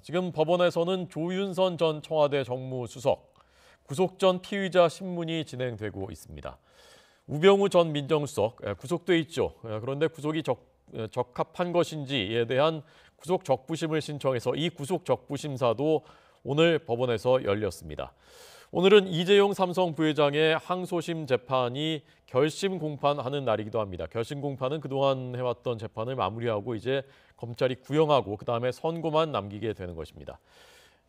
지금 법원에서는 조윤선 전 청와대 정무수석 구속 전 피의자 신문이 진행되고 있습니다. 우병우 전 민정수석 구속돼 있죠. 그런데 구속이 적합한 것인지에 대한 구속 적부심을 신청해서 이 구속 적부심사도 오늘 법원에서 열렸습니다. 오늘은 이재용 삼성 부회장의 항소심 재판이 결심 공판하는 날이기도 합니다. 결심 공판은 그동안 해왔던 재판을 마무리하고 이제 검찰이 구형하고 그다음에 선고만 남기게 되는 것입니다.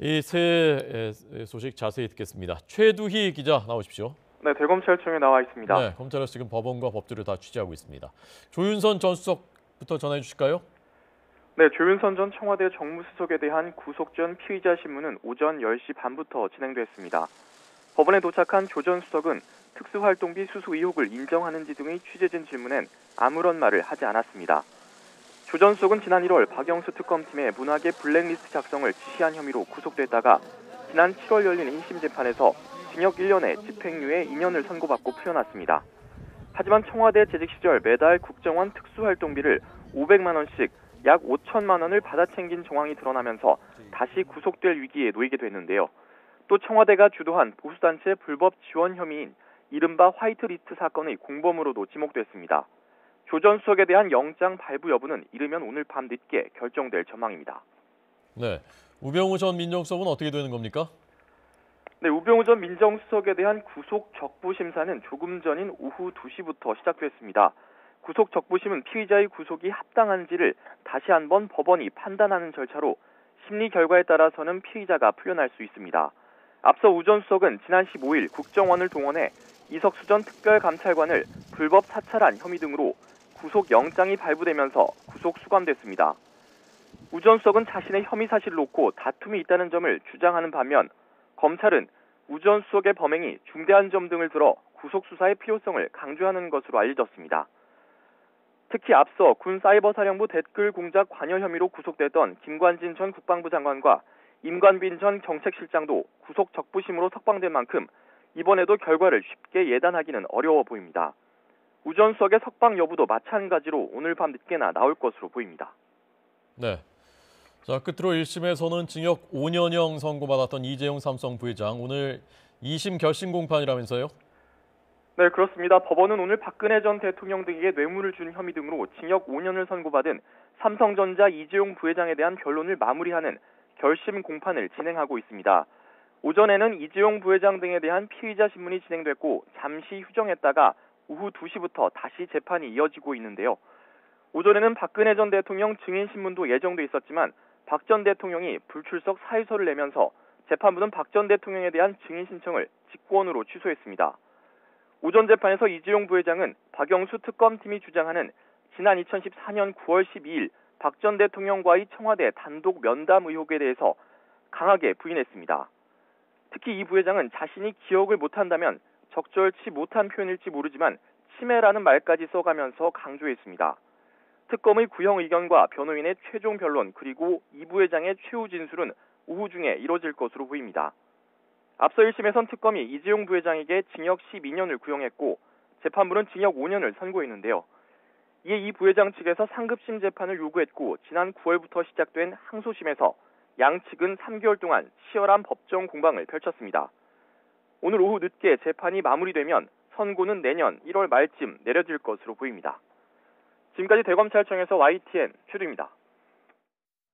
이 새 소식 자세히 듣겠습니다. 최두희 기자 나오십시오. 네, 대검찰청에 나와 있습니다. 네, 검찰에서 지금 법원과 법조를 다 취재하고 있습니다. 조윤선 전 수석부터 전해 주실까요? 네, 조윤선 전 청와대 정무수석에 대한 구속 전 피의자 신문은 오전 10시 반부터 진행됐습니다. 법원에 도착한 조 전 수석은 특수활동비 수수 의혹을 인정하는지 등의 취재진 질문엔 아무런 말을 하지 않았습니다. 조 전 수석은 지난 1월 박영수 특검팀의 문학의 블랙리스트 작성을 지시한 혐의로 구속됐다가 지난 7월 열린 1심 재판에서 징역 1년에 집행유예 2년을 선고받고 풀려났습니다. 하지만 청와대 재직 시절 매달 국정원 특수활동비를 500만 원씩 약 5천만 원을 받아 챙긴 정황이 드러나면서 다시 구속될 위기에 놓이게 됐는데요. 또 청와대가 주도한 보수단체 불법 지원 혐의인 이른바 화이트리스트 사건의 공범으로도 지목됐습니다. 조 전 수석에 대한 영장 발부 여부는 이르면 오늘 밤 늦게 결정될 전망입니다. 네, 우병우 전 민정수석은 어떻게 되는 겁니까? 네, 우병우 전 민정수석에 대한 구속 적부 심사는 조금 전인 오후 2시부터 시작됐습니다. 구속 적부심은 피의자의 구속이 합당한지를 다시 한번 법원이 판단하는 절차로 심리 결과에 따라서는 피의자가 풀려날 수 있습니다. 앞서 우 전 수석은 지난 15일 국정원을 동원해 이석수 전 특별감찰관을 불법 사찰한 혐의 등으로 구속영장이 발부되면서 구속 수감됐습니다. 우 전 수석은 자신의 혐의 사실을 놓고 다툼이 있다는 점을 주장하는 반면 검찰은 우 전 수석의 범행이 중대한 점 등을 들어 구속수사의 필요성을 강조하는 것으로 알려졌습니다. 특히 앞서 군사이버사령부 댓글 공작 관여 혐의로 구속됐던 김관진 전 국방부 장관과 임관빈 전 정책실장도 구속 적부심으로 석방된 만큼 이번에도 결과를 쉽게 예단하기는 어려워 보입니다. 우 전 수석의 석방 여부도 마찬가지로 오늘 밤 늦게나 나올 것으로 보입니다. 네. 자, 끝으로 1심에서는 징역 5년형 선고받았던 이재용 삼성 부회장 오늘 2심 결심 공판이라면서요? 네, 그렇습니다. 법원은 오늘 박근혜 전 대통령 등에게 뇌물을 준 혐의 등으로 징역 5년을 선고받은 삼성전자 이재용 부회장에 대한 변론을 마무리하는 결심 공판을 진행하고 있습니다. 오전에는 이재용 부회장 등에 대한 피의자 신문이 진행됐고 잠시 휴정했다가 오후 2시부터 다시 재판이 이어지고 있는데요. 오전에는 박근혜 전 대통령 증인 신문도 예정돼 있었지만 박 전 대통령이 불출석 사의서를 내면서 재판부는 박 전 대통령에 대한 증인 신청을 직권으로 취소했습니다. 오전 재판에서 이재용 부회장은 박영수 특검팀이 주장하는 지난 2014년 9월 12일 박 전 대통령과의 청와대 단독 면담 의혹에 대해서 강하게 부인했습니다. 특히 이 부회장은 자신이 기억을 못한다면 적절치 못한 표현일지 모르지만 치매라는 말까지 써가면서 강조했습니다. 특검의 구형 의견과 변호인의 최종 변론 그리고 이 부회장의 최후 진술은 오후 중에 이뤄질 것으로 보입니다. 앞서 1심에선 특검이 이재용 부회장에게 징역 12년을 구형했고 재판부는 징역 5년을 선고했는데요. 이에 이 부회장 측에서 상급심 재판을 요구했고 지난 9월부터 시작된 항소심에서 양측은 3개월 동안 치열한 법정 공방을 펼쳤습니다. 오늘 오후 늦게 재판이 마무리되면 선고는 내년 1월 말쯤 내려질 것으로 보입니다. 지금까지 대검찰청에서 YTN 최두입니다.